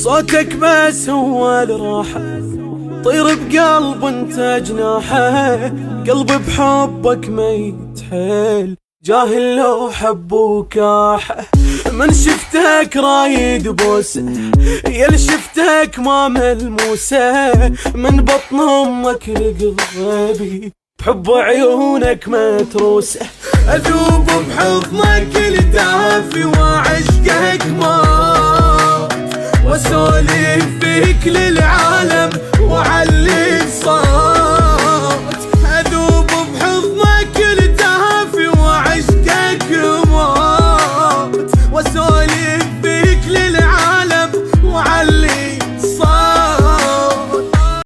صوتك بس هو الراحة، طير بقلب انت جناحه، قلبي بحبك ما يتحيل، جاهل لو حب وكاحه. من شفتك رايد بوسه، يا شفتك ما ملموسه، من بطن امك لقلبي بحب عيونك متروسه. اذوب بحضنك الدافي وعشقك موت، واسولف فيك للعالم وعلي صار.